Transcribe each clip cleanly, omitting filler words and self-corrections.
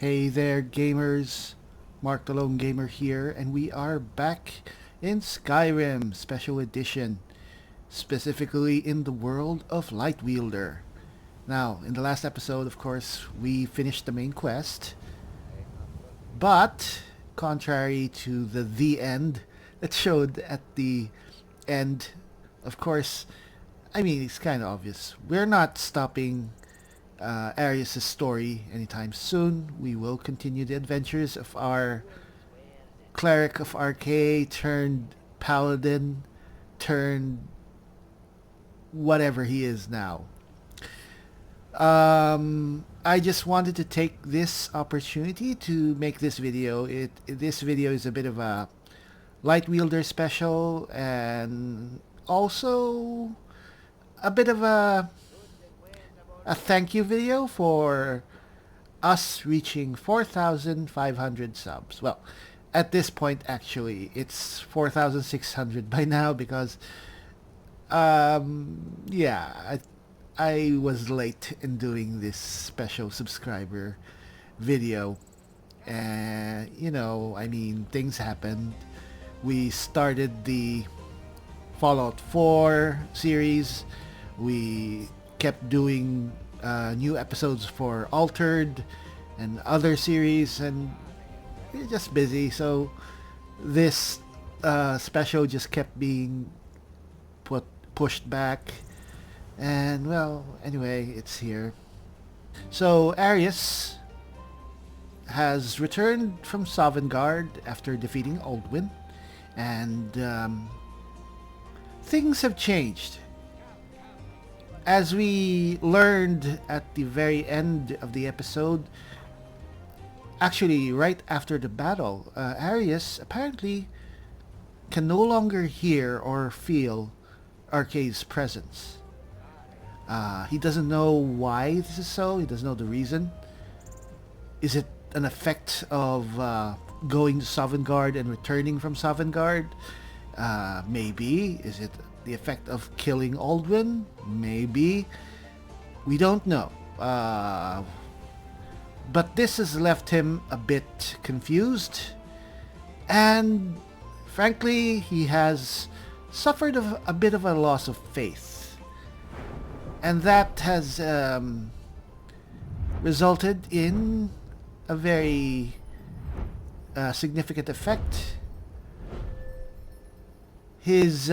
Hey there, gamers. Mark the Lone Gamer here, and we are back in Skyrim Special Edition, specifically in the world of Lightwielder. Now, in the last episode, of course, we finished the main quest, but contrary to the end that showed at the end, of course, I mean, it's kind of obvious. We're not stopping Arius' story anytime soon. We will continue the adventures of our cleric of RK turned paladin turned whatever he is now. I just wanted to take this opportunity to make this video. This video is a bit of a light wielder special and also a bit of a thank you video for us reaching 4,500 subs. Well, at this point, actually, it's 4,600 by now because, yeah, I was late in doing this special subscriber video. And, I mean, things happened. We started the Fallout 4 series. We kept doing new episodes for Altered and other series, and we're just busy. So this special just kept being pushed back, and well, anyway, it's here. So Arius has returned from Sovngarde after defeating Aldwyn, and things have changed. As we learned at the very end of the episode, actually right after the battle, Arius apparently can no longer hear or feel Arcade's presence. He doesn't know why this is so. He doesn't know the reason. Is it an effect of going to Sovngarde and returning from Sovngarde? Maybe. Is it the effect of killing Aldwyn? Maybe. We don't know. But this has left him a bit confused. And frankly, he has suffered a bit of a loss of faith. And that has resulted in a very significant effect. His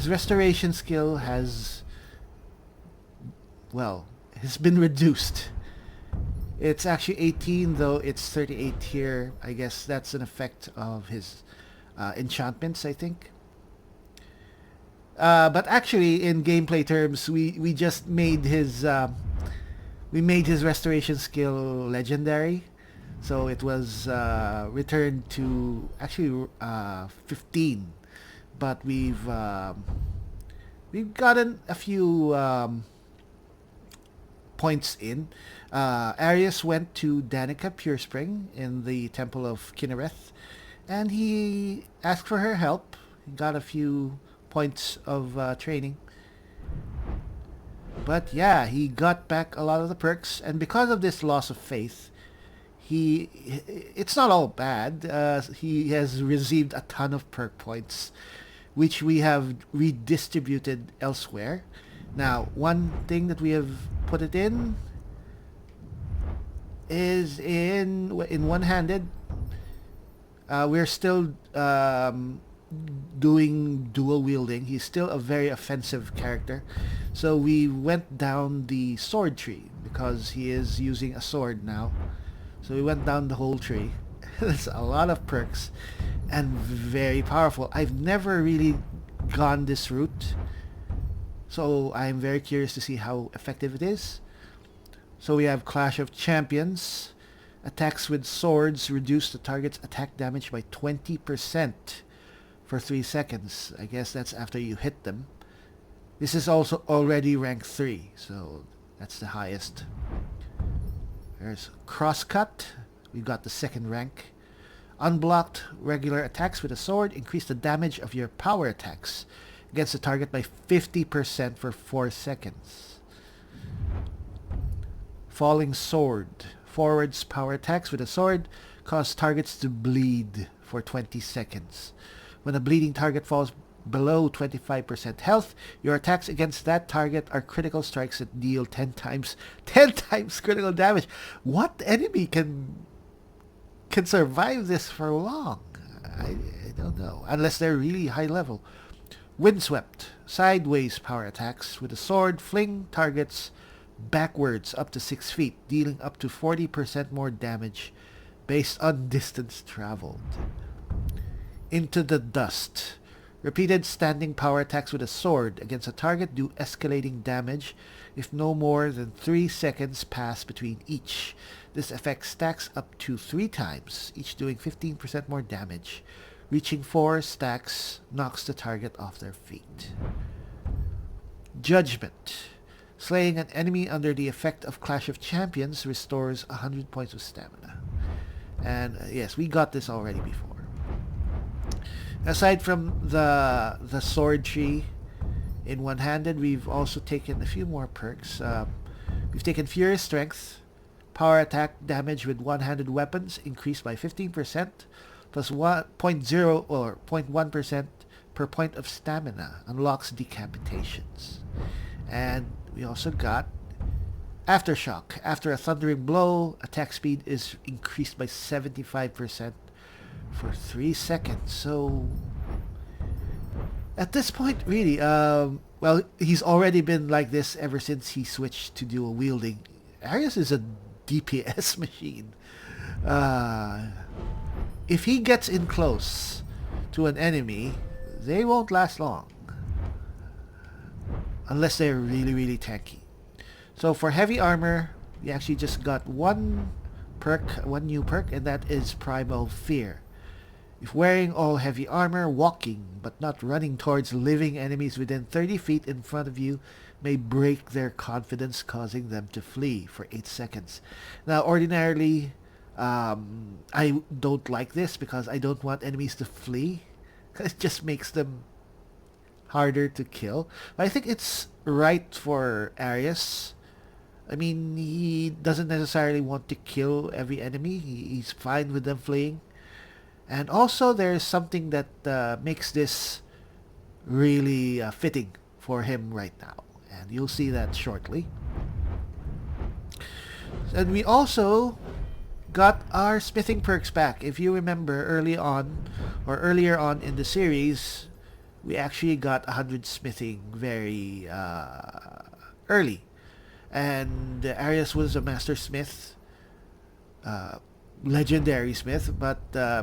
restoration skill has been reduced. It's actually 18, though it's 38 here. I guess that's an effect of his enchantments, I think. But actually, in gameplay terms, we just made his restoration skill legendary. So it was returned to actually 15, but we've gotten a few points in. Arius went to Danica Purespring in the Temple of Kinnereth, and he asked for her help. He got a few points of training. But yeah, he got back a lot of the perks, and because of this loss of faith, it's not all bad. He has received a ton of perk points, which we have redistributed elsewhere. Now, one thing that we have put it in is in one-handed. We're still doing dual wielding. He's still a very offensive character. So we went down the sword tree because he is using a sword now. So we went down the whole tree. There's a lot of perks and very powerful. I've never really gone this route, so I'm very curious to see how effective it is. So we have Clash of Champions. Attacks with swords reduce the target's attack damage by 20% for 3 seconds. I guess that's after you hit them. This is also already rank 3, so that's the highest. There's Crosscut. We've got the second rank. Unblocked regular attacks with a sword increase the damage of your power attacks against the target by 50% for 4 seconds. Falling Sword. Forwards power attacks with a sword cause targets to bleed for 20 seconds. When a bleeding target falls below 25% health, your attacks against that target are critical strikes that deal 10 times critical damage. What enemy can survive this for long? I don't know. Unless they're really high level. Windswept. Sideways power attacks with a sword fling targets backwards up to 6 feet, dealing up to 40% more damage based on distance traveled. Into the Dust. Repeated standing power attacks with a sword against a target do escalating damage if no more than 3 seconds pass between each. This effect stacks up to 3 times, each doing 15% more damage. Reaching 4 stacks knocks the target off their feet. Judgment. Slaying an enemy under the effect of Clash of Champions restores 100 points of stamina. And yes, we got this already before. Aside from the sword tree in one-handed, we've also taken a few more perks. We've taken Furious Strength. Power attack damage with one-handed weapons increased by 15%, plus 0.0 or 0.1% per point of stamina. Unlocks decapitations. And we also got Aftershock. After a thundering blow, attack speed is increased by 75% for 3 seconds. So at this point, really, well, he's already been like this ever since he switched to dual wielding. Arius is a DPS machine. If he gets in close to an enemy, they won't last long. Unless they're really, really tanky. So for heavy armor, we actually just got one new perk, and that is Primal Fear. If wearing all heavy armor, walking but not running towards living enemies within 30 feet in front of you may break their confidence, causing them to flee for 8 seconds. Now, ordinarily, I don't like this because I don't want enemies to flee. It just makes them harder to kill. But I think it's right for Arius. I mean, he doesn't necessarily want to kill every enemy. He's fine with them fleeing. And also, there's something that makes this really fitting for him right now. And you'll see that shortly. And we also got our smithing perks back. If you remember earlier on in the series, we actually got 100 smithing very early. And Arius was a master smith, legendary smith, but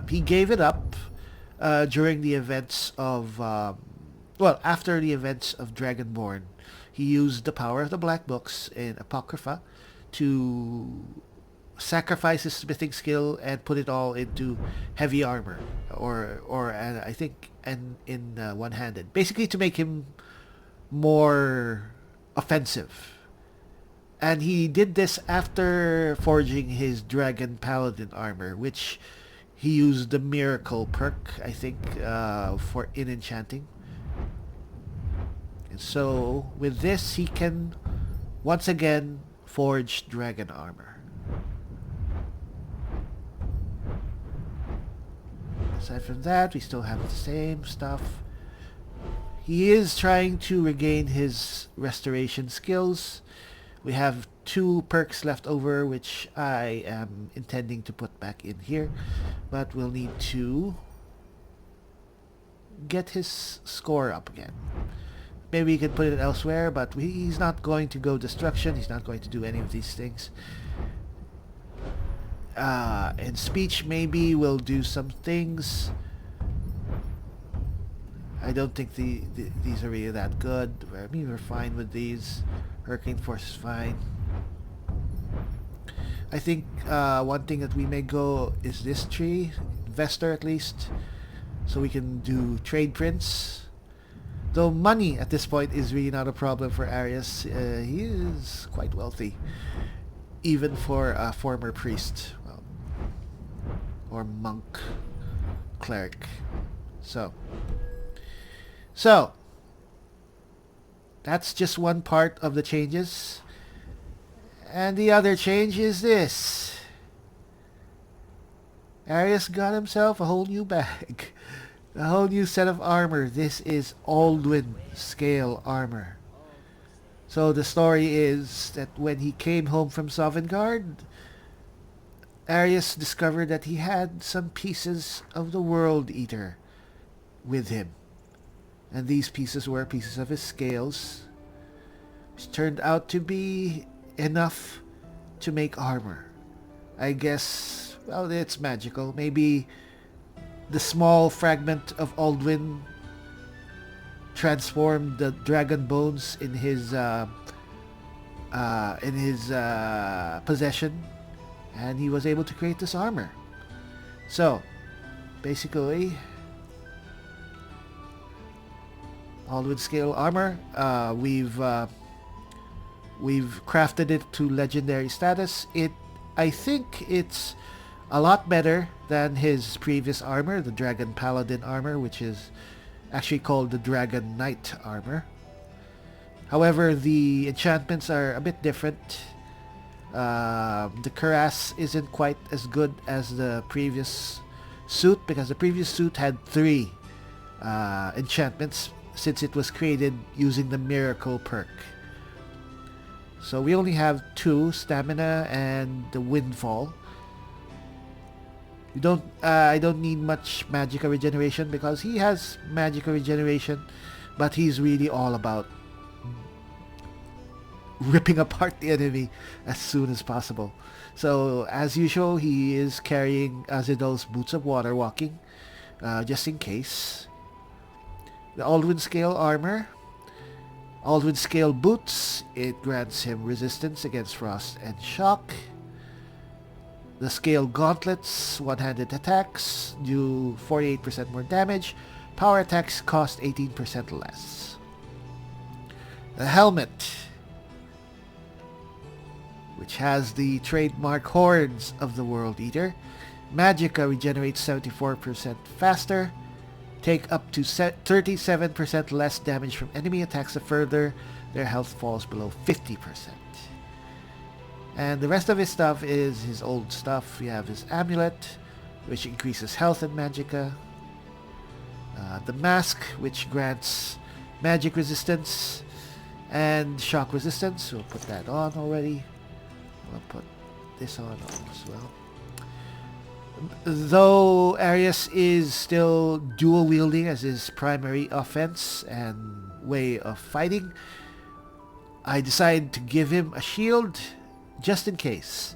he gave it up during the events of, after the events of Dragonborn. He used the power of the Black Books in Apocrypha to sacrifice his smithing skill and put it all into heavy armor, or I think and in one-handed, basically to make him more offensive. And he did this after forging his Dragon Paladin armor, which he used the Miracle perk, I think, for enchanting. And so with this, he can once again forge dragon armor. Aside from that, we still have the same stuff. He is trying to regain his restoration skills. We have 2 perks left over, which I am intending to put back in here. But we'll need to get his score up again. Maybe we can put it elsewhere, but he's not going to go destruction. He's not going to do any of these things. And speech maybe will do some things. I don't think these are really that good. I mean, we're fine with these. Hurricane Force is fine. I think one thing that we may go is this tree. Investor at least. So we can do trade prints. Though money at this point is really not a problem for Arius. He is quite wealthy. Even for a former priest. Well, or monk. Cleric. So that's just one part of the changes. And the other change is this. Arius got himself a whole new bag. A whole new set of armor. This is Aldwin scale armor. So the story is that when he came home from Sovngarde, Arius discovered that he had some pieces of the World Eater with him. And these pieces were pieces of his scales, which turned out to be enough to make armor. I guess, well, it's magical. Maybe the small fragment of Aldwin transformed the dragon bones in his possession, and he was able to create this armor. So, basically, Aldwin scale armor. We've crafted it to legendary status. I think it's a lot better than his previous armor, the Dragon Paladin armor, which is actually called the Dragon Knight armor. However, the enchantments are a bit different. The cuirass isn't quite as good as the previous suit, because the previous suit had 3 enchantments since it was created using the Miracle perk. So we only have 2, Stamina and the Windfall. I don't need much Magica Regeneration because he has Magica Regeneration, but he's really all about ripping apart the enemy as soon as possible. So as usual, he is carrying Azidol's Boots of Water Walking, just in case. The Aldwin Scale Armor. Aldwin Scale Boots. It grants him resistance against frost and shock. The Scale Gauntlets. One-handed attacks do 48% more damage. Power attacks cost 18% less. The Helmet, which has the trademark horns of the World Eater. Magica regenerates 74% faster. Take up to 37% less damage from enemy attacks the further their health falls below 50%. And the rest of his stuff is his old stuff. We have his Amulet, which increases health and Magica. The Mask, which grants magic resistance and shock resistance. We'll put that on already. I'll put this on as well. Though Arius is still dual wielding as his primary offense and way of fighting, I decided to give him a shield just in case.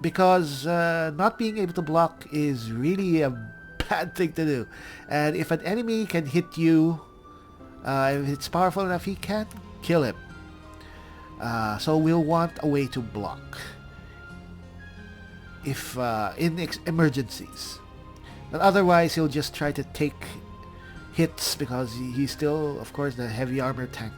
Because not being able to block is really a bad thing to do. And if an enemy can hit you, if it's powerful enough, he can kill him. So we'll want a way to block if in emergencies. But otherwise, he'll just try to take hits because he's still, of course, the heavy armor tank.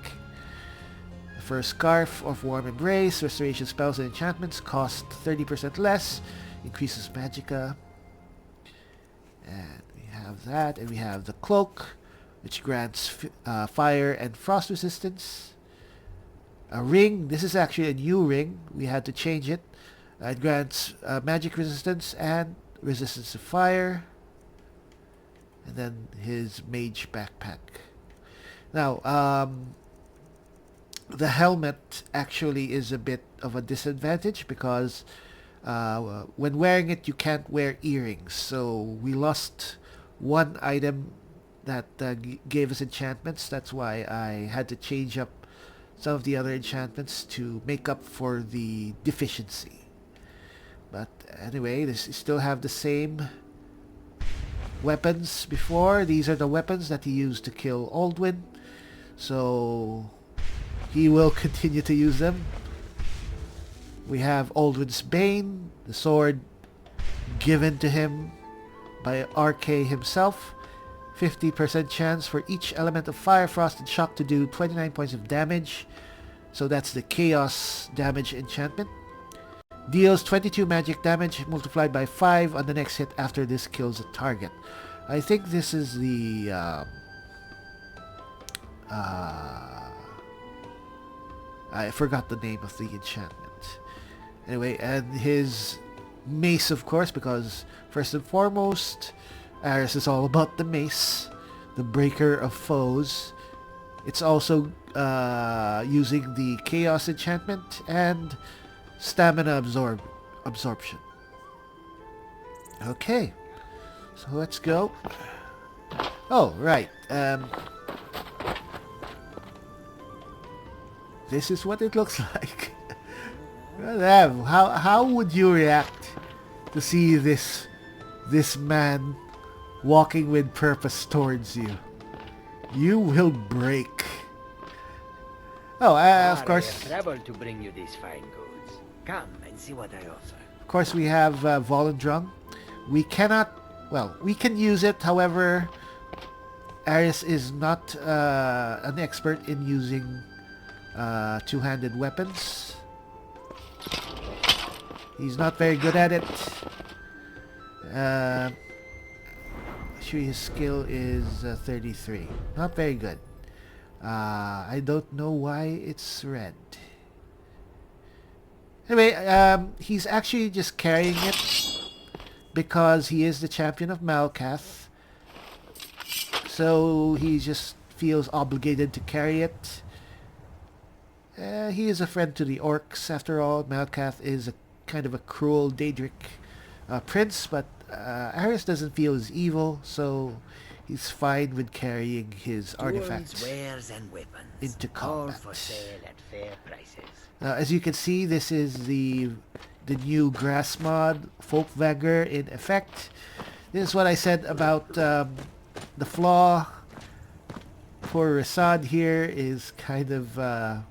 The first Scarf of Warm Embrace. Restoration spells and enchantments cost 30% less. Increases Magica. And we have that. And we have the Cloak, which grants fire and frost resistance. A ring. This is actually a new ring. We had to change it. It grants magic resistance and resistance to fire. And then his mage backpack. Now, the helmet actually is a bit of a disadvantage because when wearing it, you can't wear earrings. So we lost one item that gave us enchantments. That's why I had to change up some of the other enchantments to make up for the deficiency. But anyway, you still have the same weapons before. These are the weapons that he used to kill Aldwin. So he will continue to use them. We have Aldwin's Bane, the sword given to him by RK himself. 50% chance for each element of fire, frost, and shock to do 29 points of damage. So that's the Chaos damage enchantment. Deals 22 magic damage multiplied by 5 on the next hit after this kills a target. I think this is the I forgot the name of the enchantment. Anyway, and his mace, of course, because first and foremost, Aris is all about the mace, the breaker of foes. It's also using the chaos enchantment and stamina absorption. Okay, so let's go. Oh, right. This is what it looks like. How would you react to see this man walking with purpose towards you? You will break. Oh, of course. I have traveled to bring you these fine goods. Come and see what I offer. Of course, we have Volendrung. We cannot. Well, we can use it. However, Aris is not an expert in using two-handed weapons. He's not very good at it. Actually, his skill is 33. Not very good. I don't know why it's red. Anyway, he's actually just carrying it because he is the champion of Malkath. So he just feels obligated to carry it. He is a friend to the orcs, after all. Malkath is a kind of a cruel Daedric prince, but Aris doesn't feel as evil, so he's fine with carrying his artifacts wares and weapons, into combat. all for sale at fair prices. As you can see, this is the new grass mod, Folkvanger, in effect. This is what I said about the flaw for Rasad here is kind of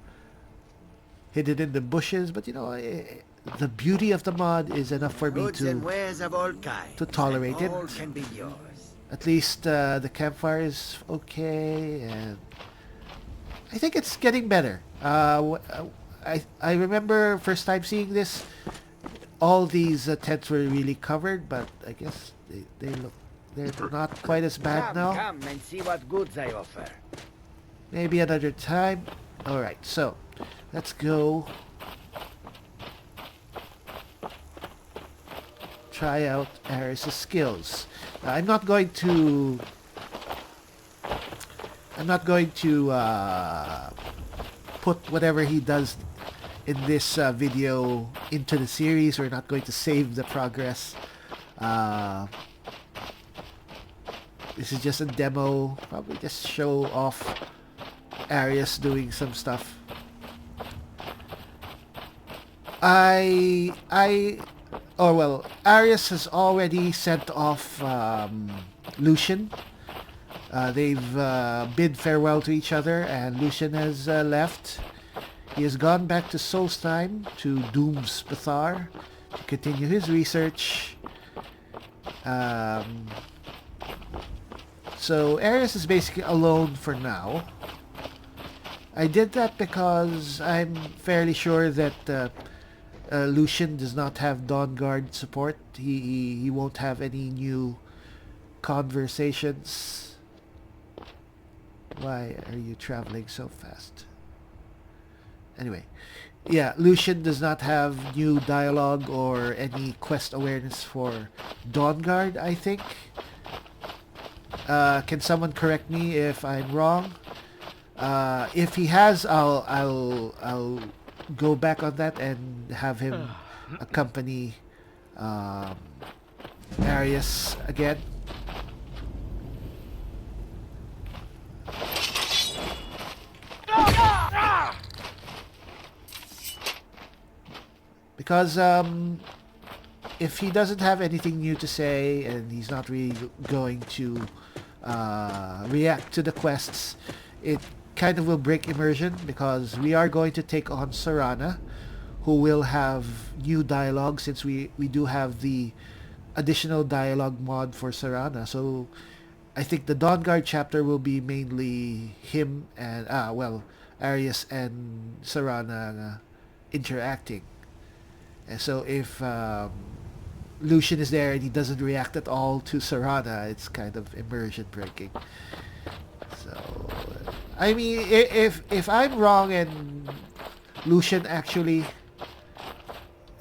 hidden in the bushes, but you know, the beauty of the mod is enough for me Goods and wares of all kinds, to tolerate it. all can be yours. At least the campfire is okay, and I think it's getting better. I remember first time seeing this, all these tents were really covered, but I guess they're not quite as bad now. Come and see what goods I offer. Maybe another time. Alright, so let's go try out Aris' skills. I'm not going to put whatever he does in this video into the series. We're not going to save the progress. This is just a demo. Probably just show off Aris doing some stuff. Aris has already sent off Lucian. They've bid farewell to each other, and Lucian has left. He has gone back to Solstheim, to Doom's Bethar, to continue his research. So Aris is basically alone for now. I did that because I'm fairly sure that Lucian does not have Dawnguard support. He won't have any new conversations. Why are you traveling so fast? Anyway, yeah, Lucian does not have new dialogue or any quest awareness for Dawnguard, I think. Can someone correct me if I'm wrong? If he has, I'll go back on that and have him accompany Arius again. Because if he doesn't have anything new to say and he's not really going to react to the quests, it kind of will break immersion, because we are going to take on Serana, who will have new dialogue, since we do have the additional dialogue mod for Serana. So I think the Dawnguard chapter will be mainly him and Arius and Serana interacting. And so if Lucian is there and he doesn't react at all to Serana, it's kind of immersion breaking. So I mean, if I'm wrong and Lucian actually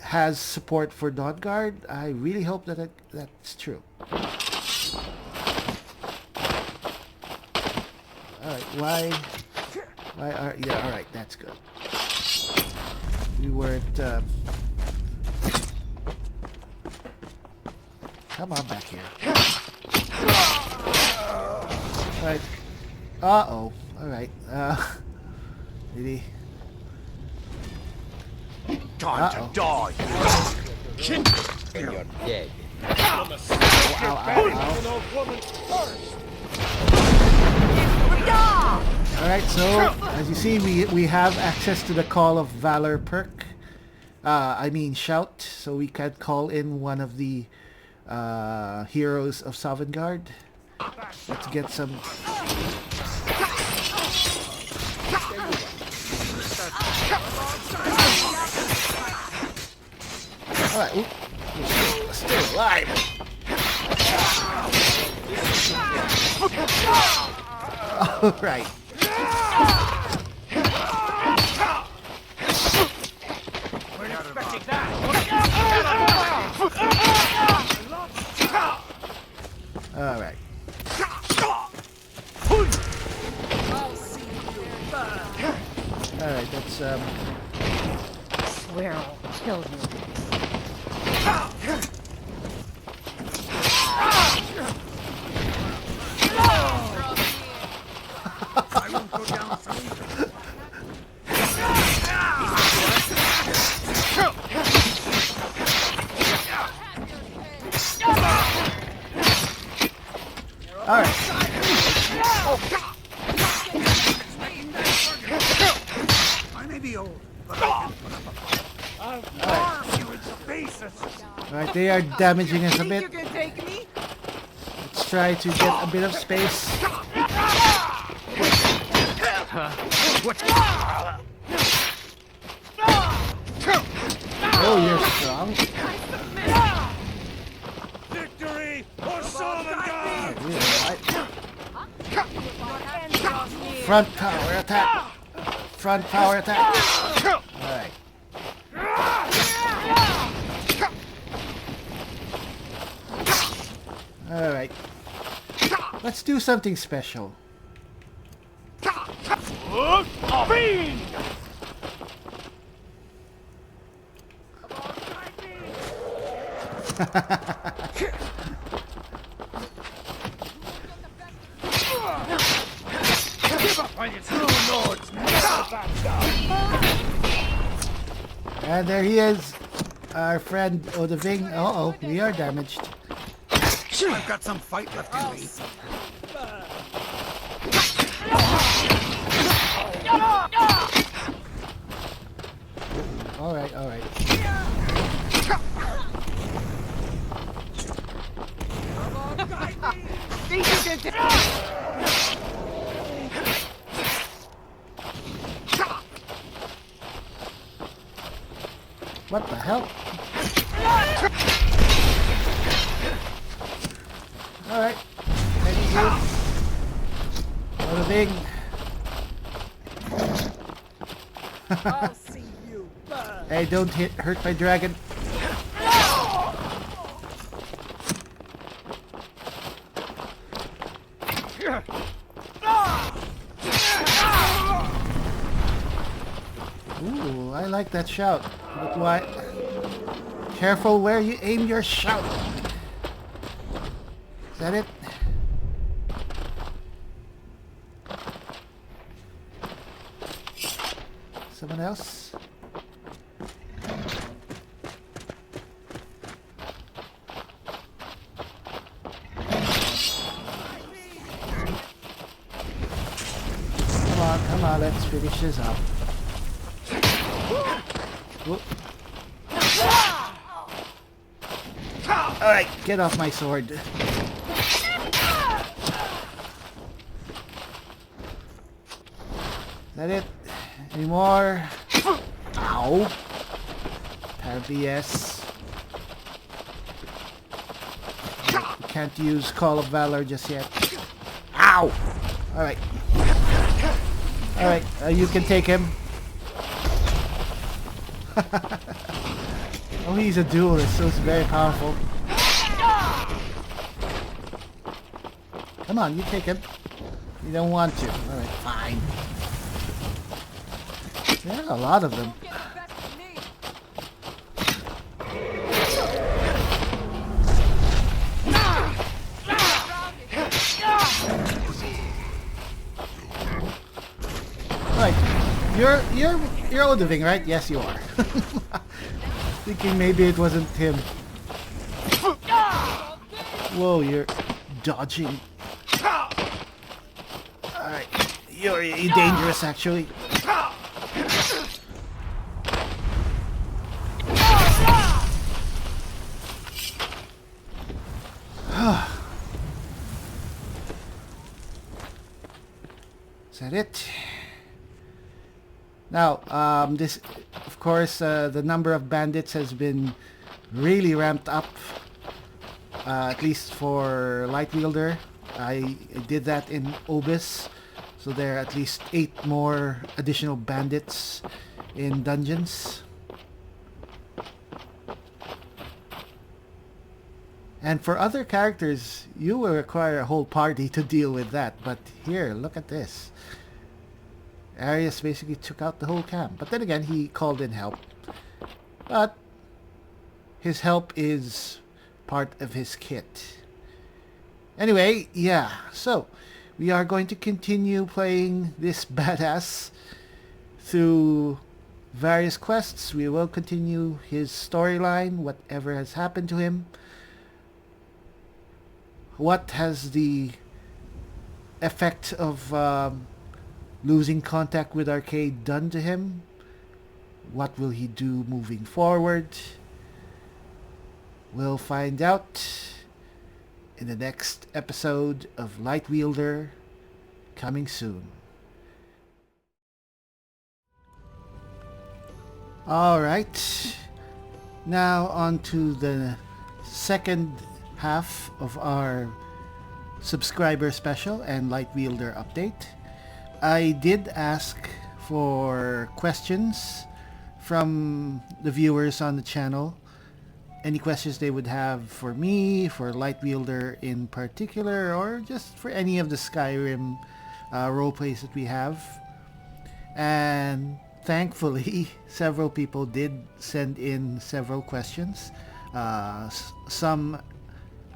has support for Dawn Guard. I really hope that that's true. Alright, why are... Yeah, alright, that's good. We weren't... Come on back here. Alright. Uh-oh. Alright. Really? Time to die. And you're dead. Ow, ow, ow. Alright, so as you see, we have access to the Call of Valor perk. I mean shout, so we can call in one of the heroes of Sovngarde. Let's get some... Alright, we're still alive. Alright. Alright. Alright, that's Swear I'll kill you. I won't go down so easy. alright. I may be old, but I can put up a fight. I'll carve you into pieces. Alright, they are damaging us a Think you bit. can take me? Let's try to get a bit of space. Oh, you're strong. Victory or Sovngarde! Front power attack. Front power attack. Alright. Alright. Let's do something special. Fiend! Give up on your true lords! Never back down! And there he is. Our friend Odaving. Uh-oh, we are damaged. I've got some fight left in me. Alright, alright. Think you can take What the hell? Alright. Thank you. Odaving. I'll see you burn. Hey, don't hurt my dragon. Ooh, I like that shout. But why? Careful where you aim your shout. Is that it? Someone else? Come on, let's finish this up. Whoop. Alright, get off my sword. Is that it? Any more? Ow. Apparently yes. We can't use Call of Valor just yet. Ow! Alright. Alright, you can take him. Oh, he's a duelist, so it's very powerful. Come on, you take him. You don't want to. Alright, fine. There are a lot of them. Right, you're Odoving, right? Yes, you are. Thinking maybe it wasn't him. Whoa, you're dodging. Alright, you're dangerous actually. Is that it? Now, this, of course, the number of bandits has been really ramped up, at least for Lightwielder. I did that in Obis, so there are at least 8 more additional bandits in dungeons. And for other characters, you will require a whole party to deal with that, but here, look at this. Arius basically took out the whole camp. But then again, he called in help. But his help is part of his kit. Anyway, yeah. So, we are going to continue playing this badass through various quests. We will continue his storyline, whatever has happened to him. What has the effect of losing contact with Arcade done to him? What will he do moving forward? We'll find out in the next episode of Lightwielder, coming soon. Alright, now on to the second half of our subscriber special and Lightwielder update. I did ask for questions from the viewers on the channel. Any questions they would have for me, for Lightwielder in particular, or just for any of the Skyrim roleplays that we have. And thankfully, several people did send in several questions. Some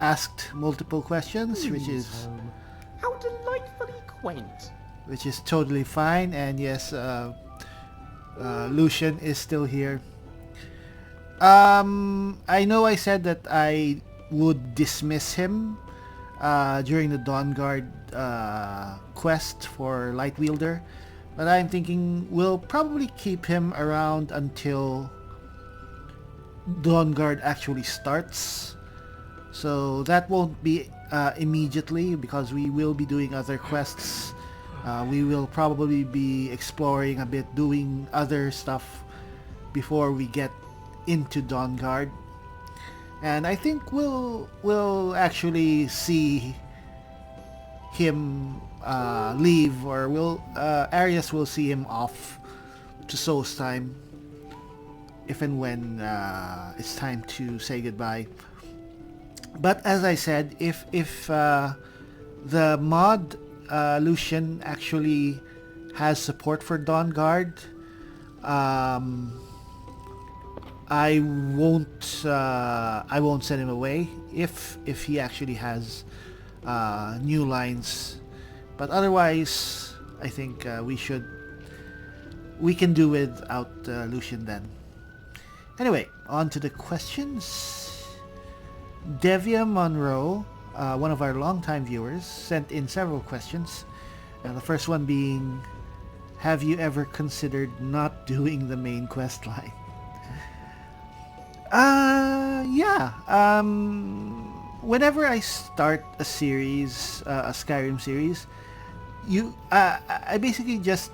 asked multiple questions, which is How delightfully quaint. which is totally fine. And yes, Lucian is still here. I know I said that I would dismiss him during the Dawnguard quest for Lightwielder, but I'm thinking we'll probably keep him around until Dawnguard actually starts. So that won't be immediately, because we will be doing other quests. We will probably be exploring a bit, doing other stuff before we get into Dawnguard. And I think we'll actually see him leave, or Arius will see him off to Solstheim if and when it's time to say goodbye. But as I said, if the mod Lucian actually has support for Dawnguard, I won't send him away if he actually has new lines. But otherwise, I think we can do without Lucian then. Anyway, on to the questions. Devia Monroe, one of our longtime viewers, sent in several questions. The first one being, have you ever considered not doing the main quest line? Yeah. Whenever I start a series, a Skyrim series, I basically just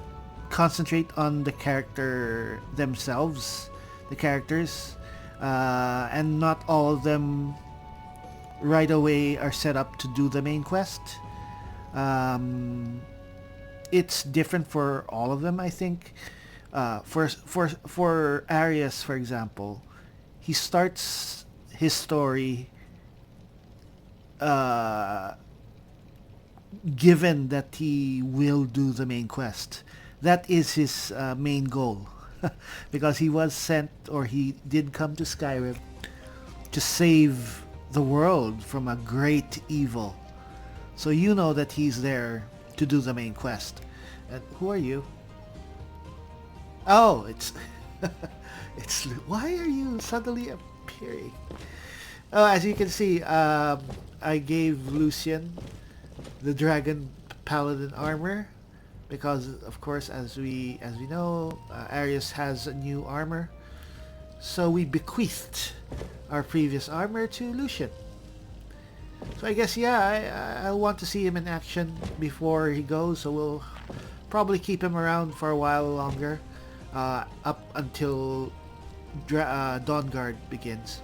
concentrate on the character themselves, the characters, and not all of them right away are set up to do the main quest. It's different for all of them, I think. For Arius, for example, he starts his story uh, given that he will do the main quest. That is his main goal, because he was sent, or he did come to Skyrim to save the world from a great evil. So you know that he's there to do the main quest. And who are you? Oh, it's it's why are you suddenly appearing? Oh, as you can see, I gave Lucian the dragon paladin armor because, of course, as we know, Arius has a new armor, so we bequeathed our previous armor to Lucian. So I guess, yeah, I want to see him in action before he goes, so we'll probably keep him around for a while longer, up until Dawnguard begins.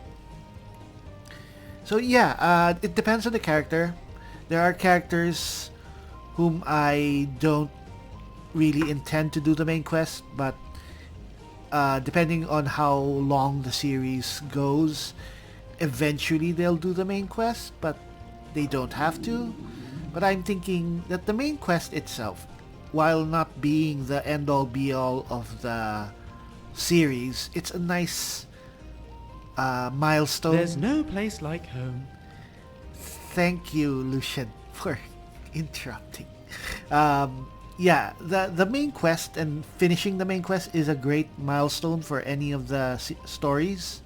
So yeah, it depends on the character. There are characters whom I don't really intend to do the main quest, but depending on how long the series goes, eventually they'll do the main quest, but they don't have to. But I'm thinking that the main quest itself, while not being the end-all be-all of the series, it's a nice milestone. There's no place like home. Thank you, Lucian, for interrupting. Yeah, the main quest and finishing the main quest is a great milestone for any of the stories.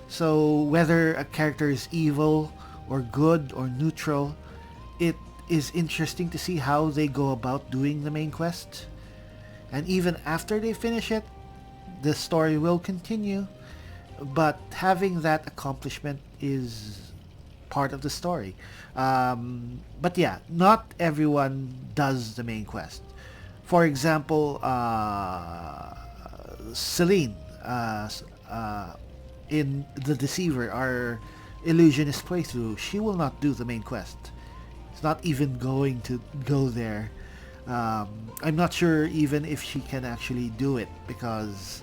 So whether a character is evil or good or neutral, it is interesting to see how they go about doing the main quest. And even after they finish it, the story will continue, but having that accomplishment is part of the story. But yeah, not everyone does the main quest. For example, Celine, in The Deceiver, our illusionist playthrough, she will not do the main quest. It's not even going to go there. I'm not sure even if she can actually do it, because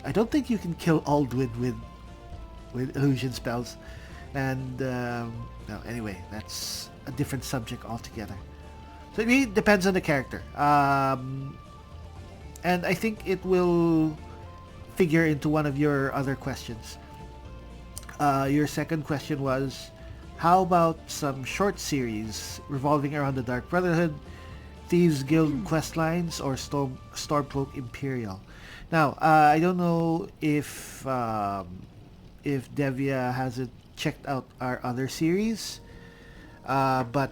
I don't think you can kill Aldwin with illusion spells. And no, anyway, that's a different subject altogether. So it really depends on the character, and I think it will figure into one of your other questions. Your second question was, how about some short series revolving around the Dark Brotherhood, Thieves Guild questlines, or Stormcloak Imperial? Now, I don't know if Devia hasn't checked out our other series, but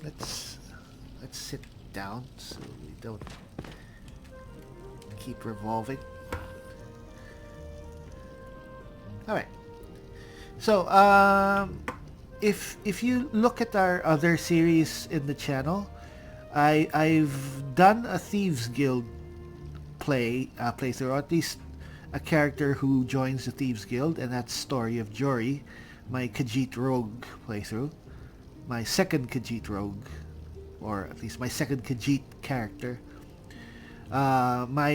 let's sit down so we don't keep revolving. All right. So, if you look at our other series in the channel, I've done a Thieves Guild playthrough, or at least a character who joins the Thieves Guild, and that's Story of Jory, my Khajiit Rogue playthrough, my second Khajiit Rogue, or at least my second Khajiit character. My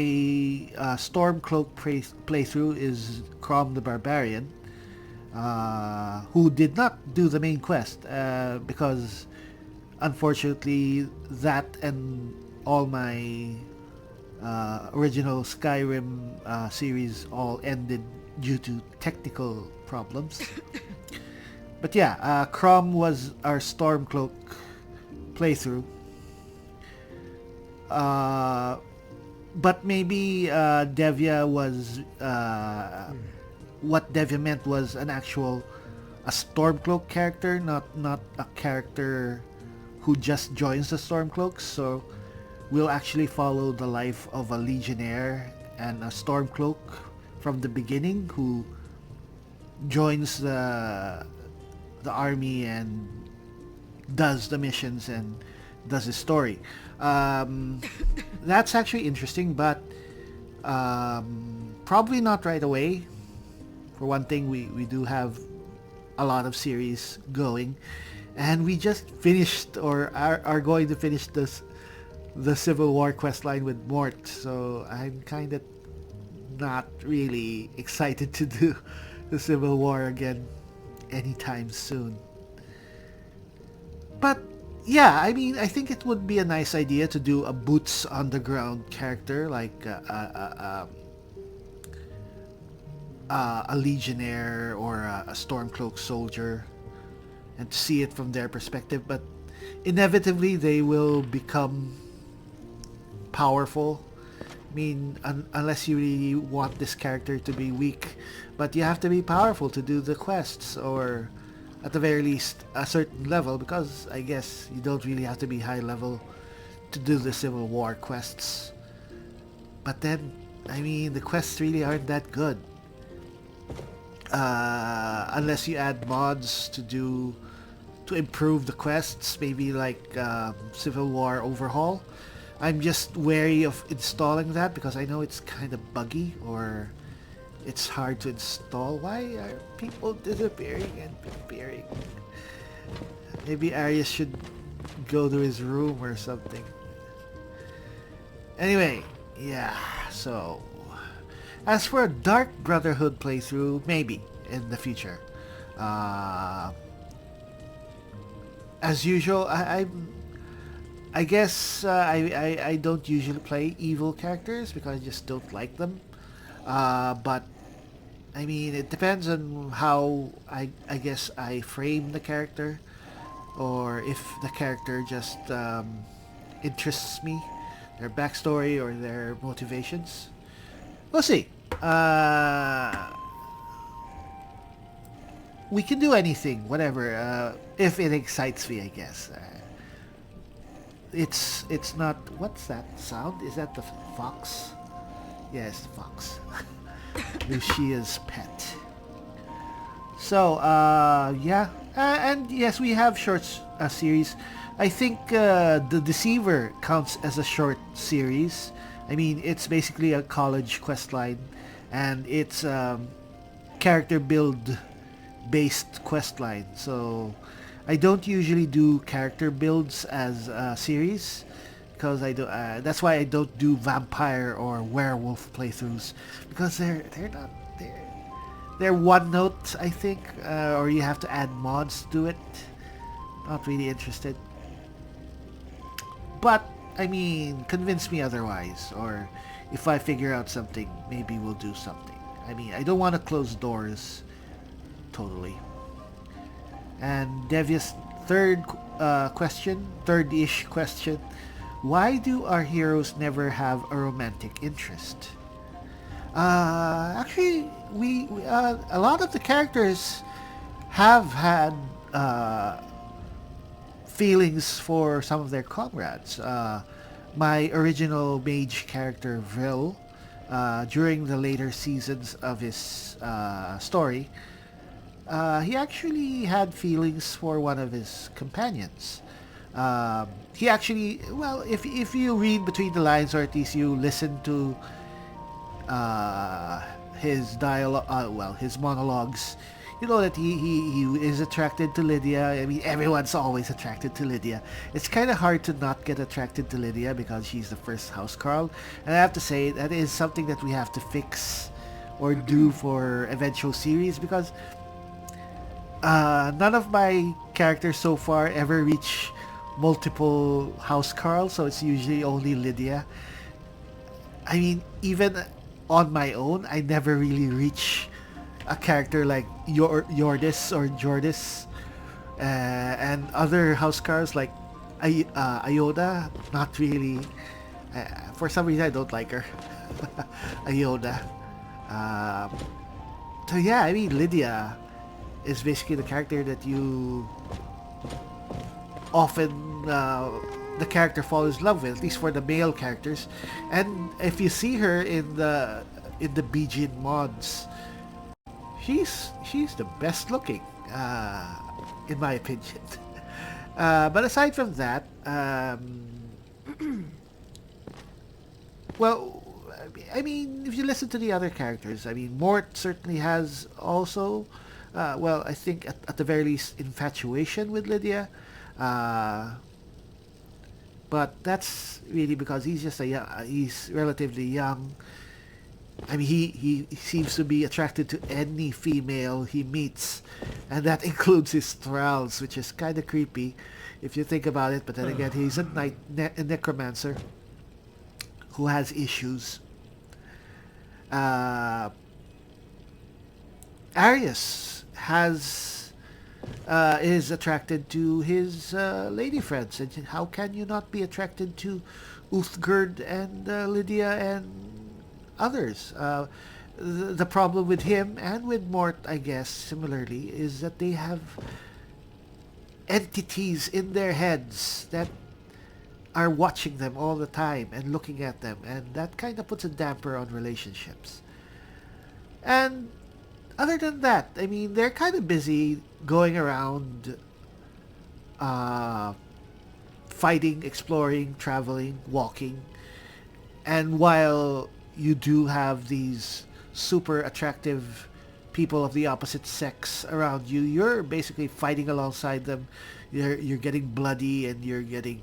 Stormcloak playthrough is Crom the Barbarian, who did not do the main quest because unfortunately that and all my original Skyrim series all ended due to technical problems. But yeah, Crom was our Stormcloak playthrough. But maybe Devia was what Devia meant was a Stormcloak character, not a character who just joins the Stormcloaks. So we'll actually follow the life of a Legionnaire and a Stormcloak from the beginning, who joins the army and does the missions and does his story. That's actually interesting, but probably not right away. For one thing, we do have a lot of series going, and we just finished, or are going to finish, this the Civil War quest line with Mort, so I'm kind of not really excited to do the Civil War again anytime soon. But yeah, I mean, I think it would be a nice idea to do a boots on the ground character like a legionnaire or a stormcloak soldier, and to see it from their perspective. But inevitably, they will become powerful. I mean, unless you really want this character to be weak, but you have to be powerful to do the quests, or at the very least a certain level, because I guess you don't really have to be high level to do the Civil War quests. But then, I mean, the quests really aren't that good. Unless you add mods to improve the quests, maybe like Civil War Overhaul. I'm just wary of installing that because I know it's kind of buggy, or it's hard to install. Why are people disappearing and appearing? Maybe Arius should go to his room or something. Anyway, yeah, so as for a Dark Brotherhood playthrough, maybe in the future. As usual, I guess I don't usually play evil characters because I just don't like them. But I mean, it depends on how I guess I frame the character, or if the character just interests me, their backstory or their motivations. We'll see. We can do anything, whatever, if it excites me, I guess. It's not. What's that sound? Is that the fox? Yes, the fox. Lucia's pet. So, yeah. And yes, we have short series. I think The Deceiver counts as a short series. I mean, it's basically a college quest line, and it's character build based quest line. So I don't usually do character builds as a series because I do. That's why I don't do vampire or werewolf playthroughs, because they're not they're one note, I think, or you have to add mods to it. Not really interested. But I mean, convince me otherwise, or if I figure out something, maybe we'll do something. I mean, I don't want to close doors totally. And Devious third question, third-ish question. Why do our heroes never have a romantic interest? Actually, we a lot of the characters have had feelings for some of their comrades. My original mage character, Vril, during the later seasons of his story, he actually had feelings for one of his companions. He actually, well, if you read between the lines, or at least you listen to his dialogue, well, his monologues, you know that he is attracted to Lydia. I mean, everyone's always attracted to Lydia. It's kind of hard to not get attracted to Lydia because she's the first housecarl. And I have to say, that is something that we have to fix or do for eventual series, because none of my characters so far ever reach multiple housecarls, so it's usually only Lydia. I mean, even on my own, I never really reach a character like Yordis or Jordis, and other housecarls like Ioda. Not really. For some reason, I don't like her. Ioda. So yeah, I mean, Lydia is basically the character that you often the character falls in love with, at least for the male characters. And if you see her in the Bijin mods, she's the best looking, in my opinion. But aside from that, well, I mean, if you listen to the other characters, I mean, Mort certainly has also, well, I think at the very least, infatuation with Lydia. but that's really because he's just he's relatively young. I mean, he seems to be attracted to any female he meets, and that includes his thralls, which is kind of creepy if you think about it. But then again, he's a necromancer who has issues. Arius has is attracted to his lady friends, and how can you not be attracted to Uthgerd and Lydia and others? The problem with him and with Mort, I guess, similarly, is that they have entities in their heads that are watching them all the time and looking at them, and that kind of puts a damper on relationships. And other than that, I mean, they're kind of busy going around fighting, exploring, traveling, walking. And while you do have these super attractive people of the opposite sex around you, you're basically fighting alongside them. You're getting bloody, and you're getting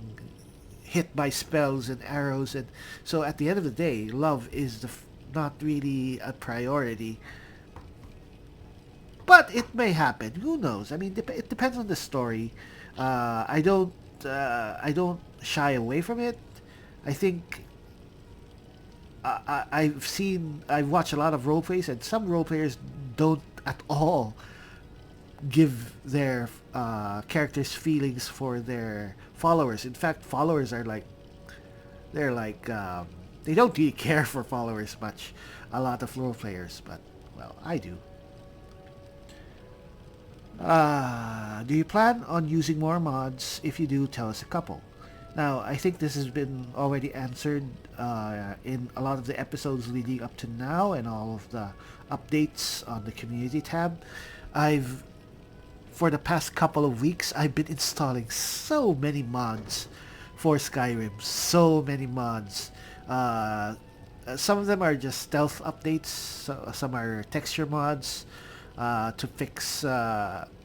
hit by spells and arrows, and so at the end of the day, love is not really a priority. But it may happen. Who knows? I mean, it depends on the story. I don't shy away from it. I think I've watched a lot of role plays, and some role players don't at all give their characters feelings for their followers. In fact, followers are like, they don't really care for followers much. A lot of role players, but well, I do. Do you plan on using more mods? If you do, tell us a couple. Now, I think this has been already answered in a lot of the episodes leading up to now, and all of the updates on the community tab. For the past couple of weeks, I've been installing so many mods for Skyrim. So many mods. Some of them are just stealth updates. Some are texture mods to fix,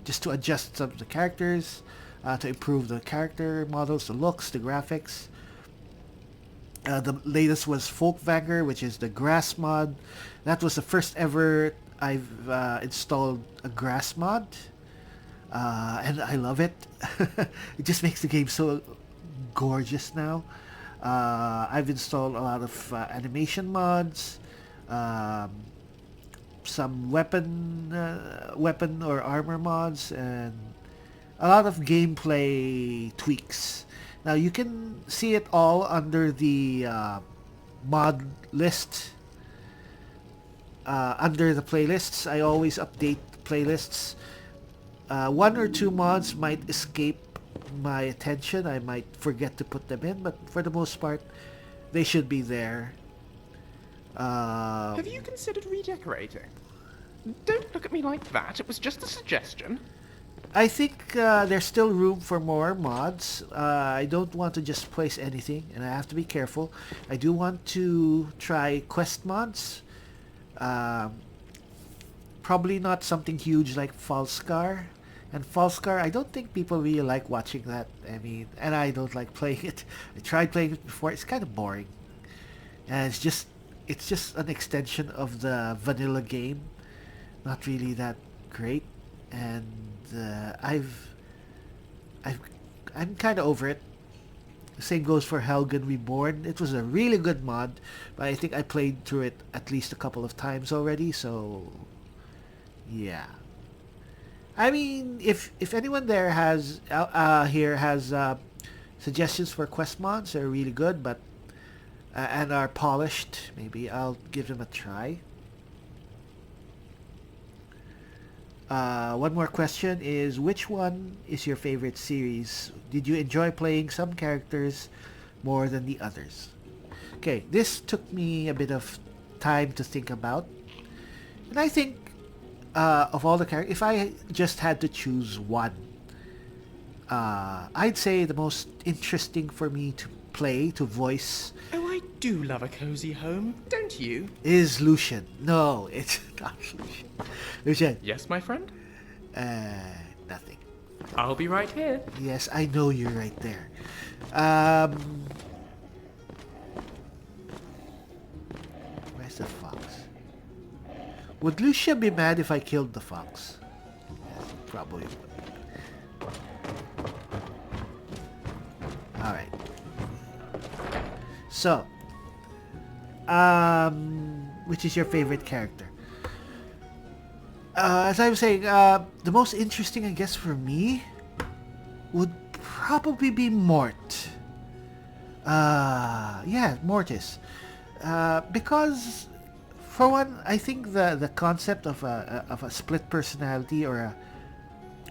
just to adjust some of the characters, to improve the character models, the looks, the graphics. The latest was Folkvanger, which is the grass mod. That was the first ever I've installed a grass mod. And I love it. It just makes the game so gorgeous now. I've installed a lot of animation mods, some weapon or armor mods, and a lot of gameplay tweaks. Now you can see it all under the mod list. Under the playlists, I always update playlists. One or two mods might escape my attention. I might forget to put them in, but for the most part, they should be there. Have you considered redecorating? Don't look at me like that. It was just a suggestion. I think there's still room for more mods. I don't want to just place anything, and I have to be careful. I do want to try quest mods. Probably not something huge like Falskar. And Falskar, I don't think people really like watching that. I mean, and I don't like playing it. I tried playing it before. It's kind of boring. And it's just an extension of the vanilla game. Not really that great. And I'm kind of over it. The same goes for Helgen Reborn. It was a really good mod, but I think I played through it at least a couple of times already, so yeah. I mean, if anyone there has suggestions for quest mods, they're really good, but and are polished, maybe I'll give them a try. One more question is, which one is your favorite series? Did you enjoy playing some characters more than the others? Okay, this took me a bit of time to think about. And I think of all the characters, if I just had to choose one, I'd say the most interesting for me to play, to voice, Oh, I do love a cozy home, don't you? is Lucian. No, it's not Lucian. Lucian. Yes, my friend? Nothing. I'll be right here. Yes, I know you're right there. Where's the fox? Would Lucia be mad if I killed the fox? Yes, probably would. Alright. So, which is your favorite character? As I was saying, the most interesting, I guess, for me would probably be Mort. Yeah, Mortis. Because, for one, I think the concept of a split personality or a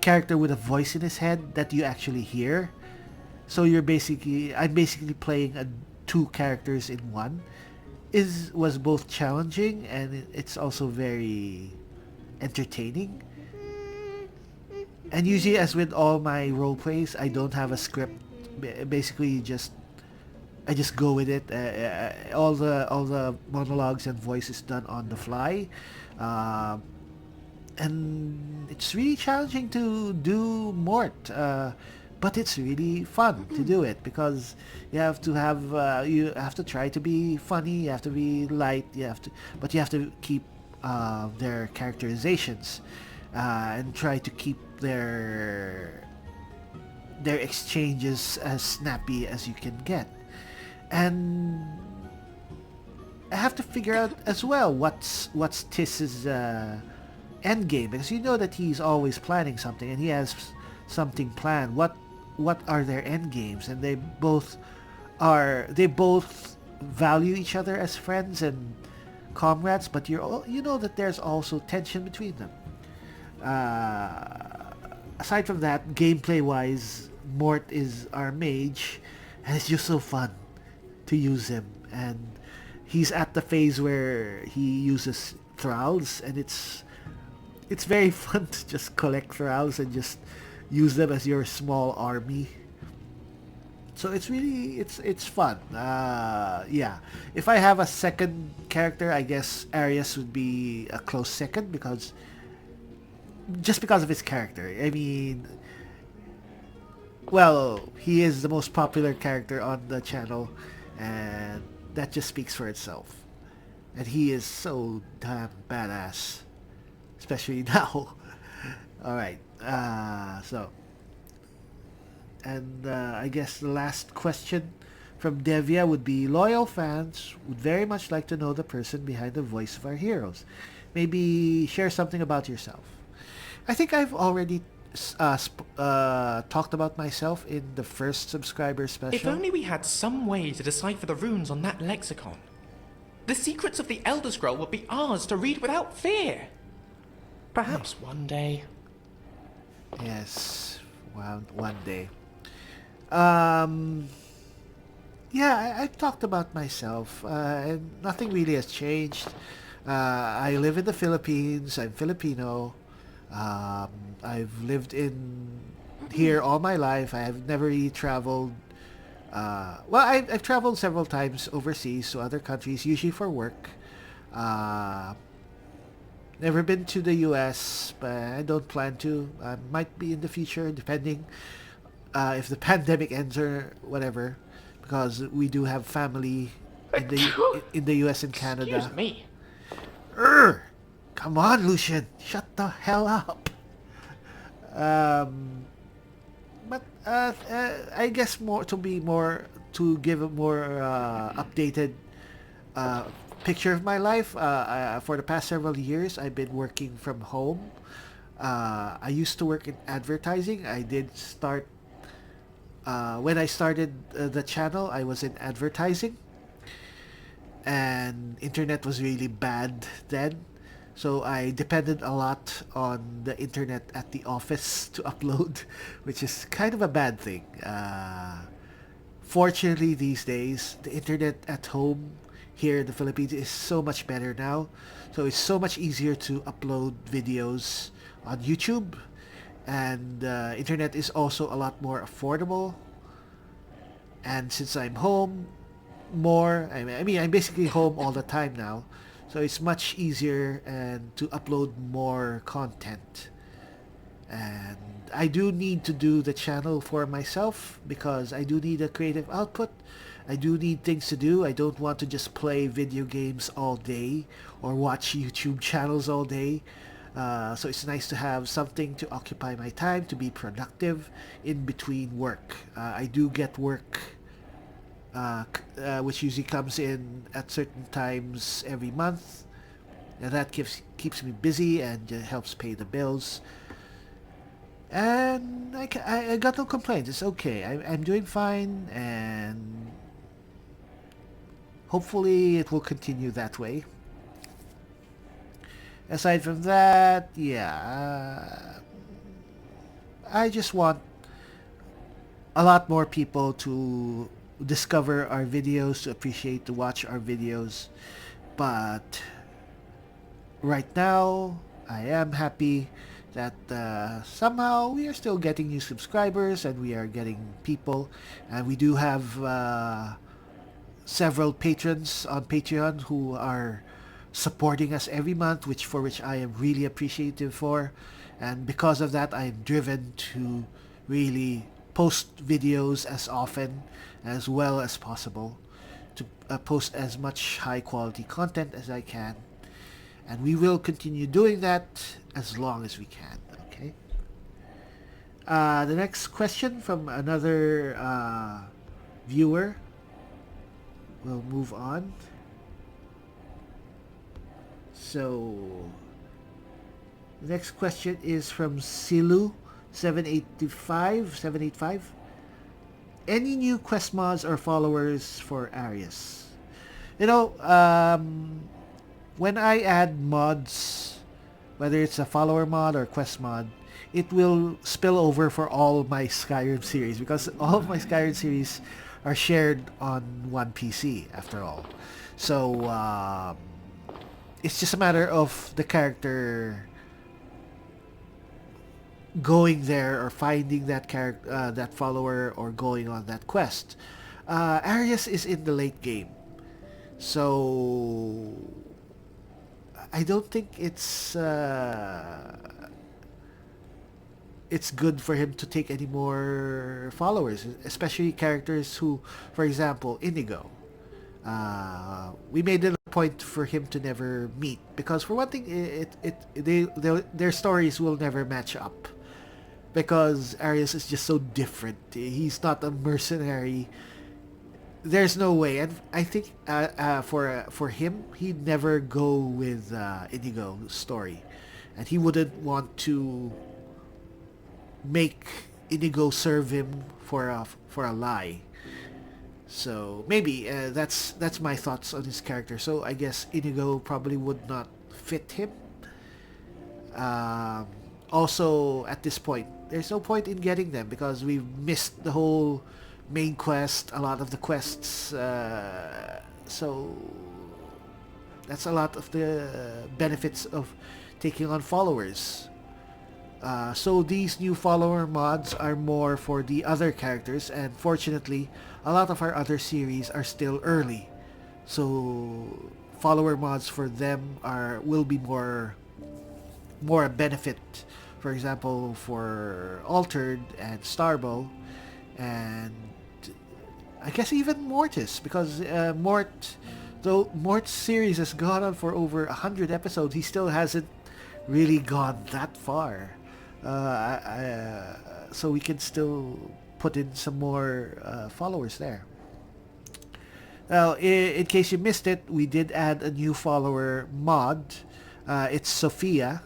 character with a voice in his head that you actually hear. So I'm basically playing two characters in one. Was both challenging and it's also very entertaining. And usually, as with all my role plays, I don't have a script. Basically, I just go with it. All the monologues and voices done on the fly, and it's really challenging to do Mort. But it's really fun to do it because you have to try to be funny. You have to be light. But you have to keep their characterizations and try to keep their exchanges as snappy as you can get. And I have to figure out as well what's Tiss's end game, because you know that he's always planning something and he has something planned. What are their end games? And they both value each other as friends and comrades, but you know that there's also tension between them. Aside from that, gameplay wise, Mort is our mage, and it's just so fun to use him. And he's at the phase where he uses thralls, and it's very fun to just collect thralls and just use them as your small army. So it's really it's fun. Yeah. If I have a second character, I guess Arius would be a close second because of his character. I mean, well, he is the most popular character on the channel, and that just speaks for itself. And he is so damn badass, especially now. All right. I guess the last question from Devia would be, loyal fans would very much like to know the person behind the voice of our heroes. Maybe share something about yourself. I think I've already talked about myself in the first subscriber special. If only we had some way to decipher the runes on that lexicon. The secrets of the Elder Scroll would be ours to read without fear. Perhaps one day. Yes, one day. Yeah, I've talked about myself, and nothing really has changed. I live in the Philippines. I'm Filipino. I've lived in here all my life. I have never really traveled. I've traveled several times overseas to other countries, usually for work. Never been to the US, but I don't plan to. Might be in the future, depending if the pandemic ends or whatever, because we do have family in the US and Canada. Excuse me. Come on, Lucian, shut the hell up. But I guess to give a more updated picture of my life. For the past several years, I've been working from home. I used to work in advertising. I did start when I started the channel. I was in advertising, and internet was really bad then. So I depended a lot on the internet at the office to upload, which is kind of a bad thing. Fortunately, these days, the internet at home here in the Philippines is so much better now. So it's so much easier to upload videos on YouTube. And internet is also a lot more affordable. And since I'm home more, I mean, I'm basically home all the time now. So it's much easier and to upload more content. And I do need to do the channel for myself because I do need a creative output. I do need things to do. I don't want to just play video games all day or watch YouTube channels all day. So it's nice to have something to occupy my time, to be productive in between work. I do get work which usually comes in at certain times every month. And that keeps me busy and helps pay the bills. And I got no complaints. It's okay. I'm doing fine, and hopefully it will continue that way. Aside from that, yeah, I just want a lot more people to discover our videos, to appreciate, to watch our videos. But right now, I am happy that somehow we are still getting new subscribers and we are getting people, and we do have several patrons on Patreon who are supporting us every month, for which I am really appreciative for. And because of that, I am driven to really post videos as often as well as possible, to post as much high quality content as I can. And we will continue doing that as long as we can, okay? The next question from another viewer. We'll move on. So, the next question is from Silu 785. Any new quest mods or followers for Arius? You know, when I add mods, whether it's a follower mod or quest mod, it will spill over for all my Skyrim series, because all of my Skyrim series are shared on one PC after all. So it's just a matter of the character going there or finding that character, that follower, or going on that quest. Arius is in the late game, so I don't think it's good for him to take any more followers, especially characters who, for example, Inigo. We made it a point for him to never meet, because for one thing, their stories will never match up, because Arius is just so different. He's not a mercenary. There's no way, and I think for him, he'd never go with Inigo's story, and he wouldn't want to make Inigo serve him for a lie. So maybe that's my thoughts on his character. So I guess Inigo probably would not fit him. Also, at this point, there's no point in getting them because we've missed the whole main quest, a lot of the quests. So that's a lot of the benefits of taking on followers. So these new follower mods are more for the other characters, and fortunately, a lot of our other series are still early. So follower mods for them will be more a benefit. For example, for Altered and Starbow, and I guess even Mortis, because though Mort's series has gone on for over 100 episodes, he still hasn't really gone that far. So we can still put in some more followers there. Well, in case you missed it, we did add a new follower mod. It's Sophia,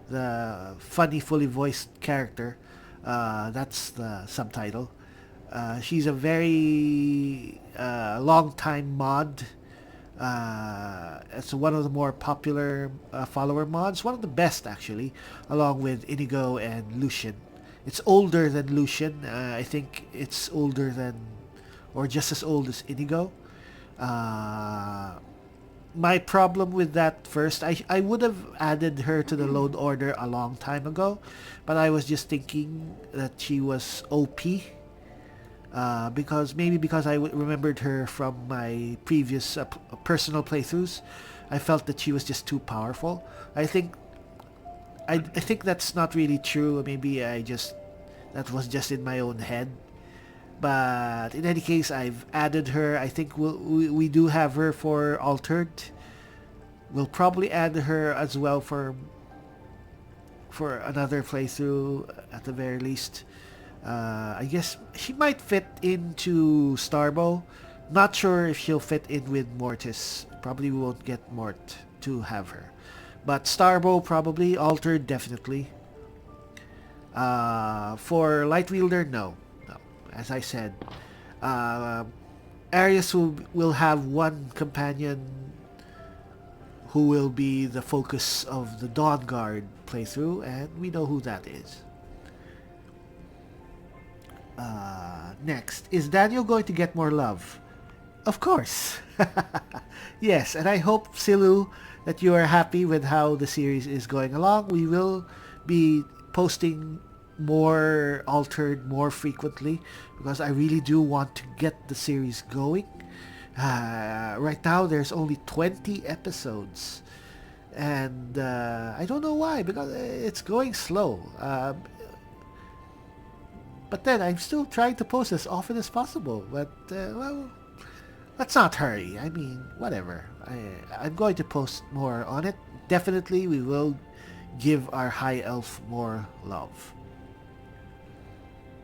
the funny, fully voiced character. That's the subtitle. She's a very long-time mod. It's one of the more popular follower mods, one of the best actually, along with Inigo and Lucian. It's older than Lucian. I think it's older than, or just as old as Inigo. My problem with that first, I would have added her to the load order a long time ago, but I was just thinking that she was OP. Because I remembered her from my previous personal playthroughs. I felt that she was just too powerful. I think I think that's not really true. Maybe that was just in my own head. But in any case, I've added her. I think we do have her for altered. We'll probably add her as well for another playthrough at the very least. I guess she might fit into Starbow. Not sure if she'll fit in with Mortis. Probably we won't get Mort to have her. But Starbow probably, altered definitely. For Lightwielder, no. As I said, Arius will have one companion who will be the focus of the Dawn Guard playthrough, and we know who that is. Next, is Daniel going to get more love? Of course. Yes, and I hope, Silu, that you are happy with how the series is going along. We will be posting more altered more frequently because I really do want to get the series going. Right now there's only 20 episodes and I don't know why, because it's going slow. But then I'm still trying to post as often as possible, but well, let's not hurry. I mean, whatever. I'm going to post more on it. Definitely we will give our high elf more love.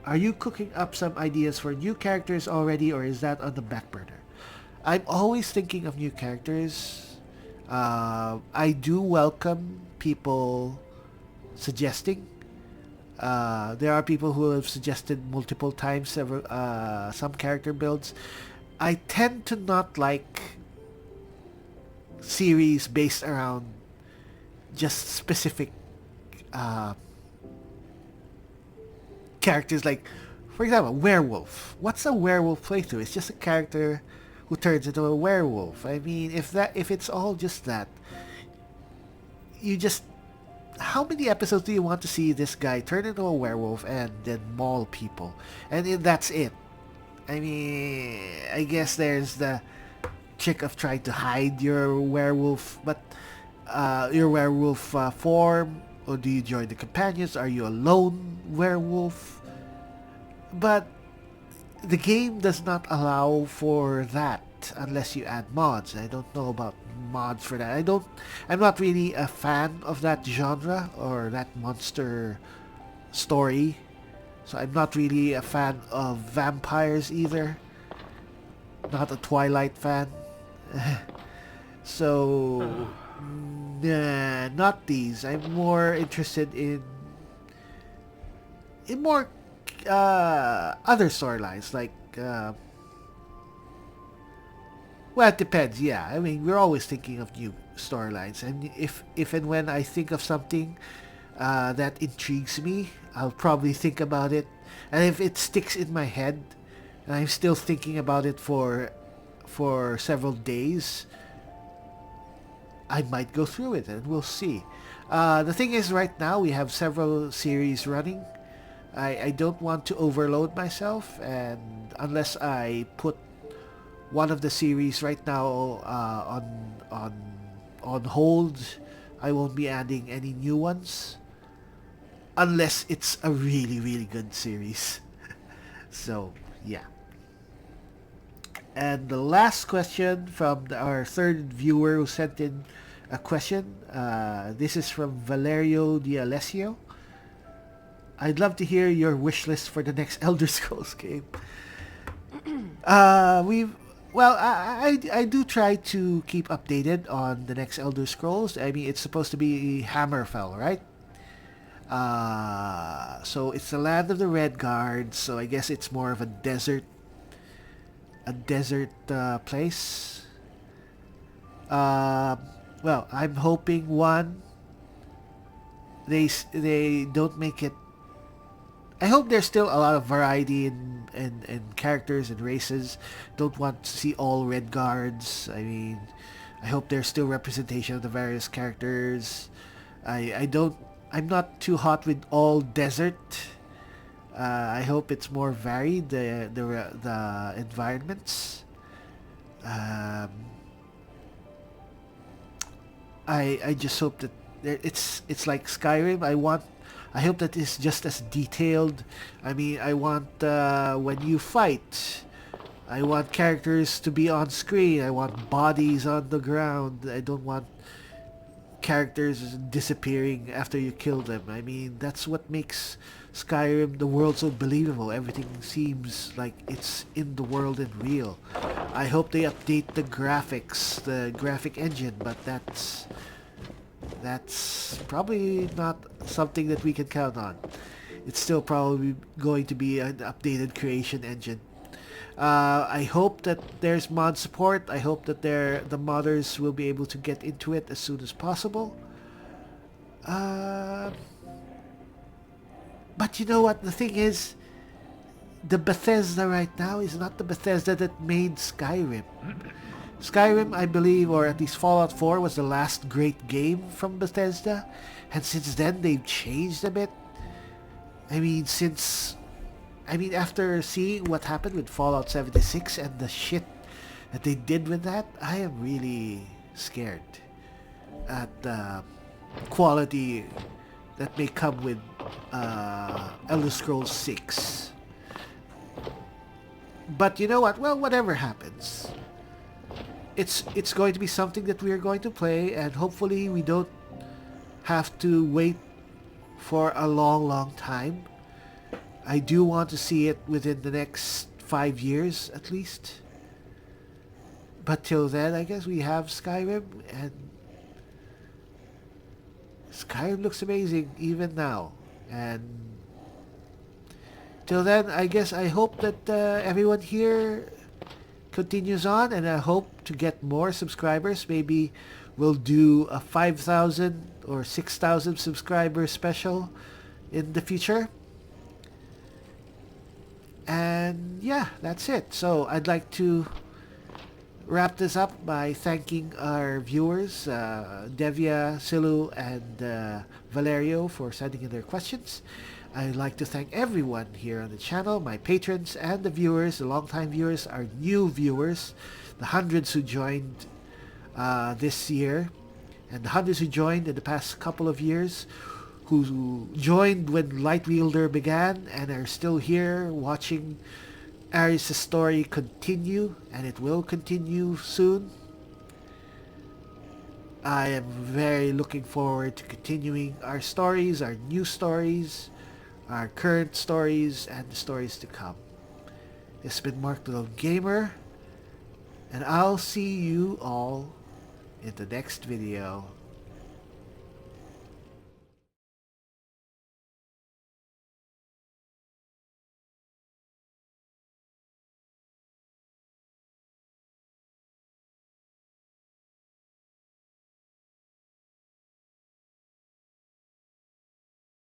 Are you cooking up some ideas for new characters already, or is that on the back burner? I'm always thinking of new characters. I do welcome people suggesting. There are people who have suggested multiple times some character builds. I tend to not like series based around just specific characters. Like, for example, werewolf. What's a werewolf playthrough? It's just a character who turns into a werewolf. I mean, if it's all just that, you just, how many episodes do you want to see this guy turn into a werewolf and then maul people? And that's it. I mean, I guess there's the trick of trying to hide your werewolf, but your werewolf form, or do you join the companions? Are you a lone werewolf? But the game does not allow for that unless you add mods. I don't know about mods for that. I'm not really a fan of that genre or that monster story. So I'm not really a fan of vampires either. Not a Twilight fan. So nah, not these. I'm more interested in more other storylines, like well, it depends. Yeah, I mean, we're always thinking of new storylines, and if and when I think of something that intrigues me, I'll probably think about it, and if it sticks in my head and I'm still thinking about it for several days, I might go through it, and we'll see. The thing is, right now we have several series running. I don't want to overload myself, and unless I put one of the series right now on hold, I won't be adding any new ones unless it's a really, really good series. So yeah. And the last question from our third viewer who sent in a question. This is from Valerio D'Alessio. I'd love to hear your wish list for the next Elder Scrolls game. I do try to keep updated on the next Elder Scrolls. I mean, it's supposed to be Hammerfell, right? So it's the land of the Red Guards. So I guess it's more of a desert place. Well, I'm hoping they don't make it. I hope there's still a lot of variety in characters and races. Don't want to see all Red Guards. I mean, I hope there's still representation of the various characters. I'm not too hot with all desert. I hope it's more varied, the environments. I just hope that It's like Skyrim. I hope that it's just as detailed. I mean, I want when you fight, I want characters to be on screen. I want bodies on the ground. I don't want characters disappearing after you kill them. I mean, that's what makes Skyrim, the world, so believable. Everything seems like it's in the world and real. I hope they update the graphics, the graphic engine, but that's probably not something that we can count on. It's still probably going to be an updated creation engine. I hope that there's mod support. I hope that the modders will be able to get into it as soon as possible. But you know what? The thing is, the Bethesda right now is not the Bethesda that made Skyrim. Skyrim, I believe, or at least Fallout 4 was the last great game from Bethesda. And since then, they've changed a bit. I mean, after seeing what happened with Fallout 76 and the shit that they did with that, I am really scared at the quality that may come with Elder Scrolls 6. But you know what? Well, whatever happens, it's going to be something that we are going to play, and hopefully we don't have to wait for a long time. I do want to see it within the next 5 years at least. But till then, I guess we have Skyrim, and Skyrim looks amazing even now. And till then, I guess I hope that everyone here continues on, and I hope to get more subscribers. Maybe we'll do a 5,000 or 6,000 subscriber special in the future. And yeah, that's it. So I'd like to wrap this up by thanking our viewers, Devia, Silu, and Valerio, for sending in their questions. I'd like to thank everyone here on the channel, my patrons and the viewers, the long-time viewers, our new viewers, the hundreds who joined this year, and the hundreds who joined in the past couple of years, who joined when Lightwielder began and are still here watching Ares' story continue, and it will continue soon. I am very looking forward to continuing our stories, our new stories, our current stories, and the stories to come. It's been Mark the Lone Gamer, and I'll see you all in the next video.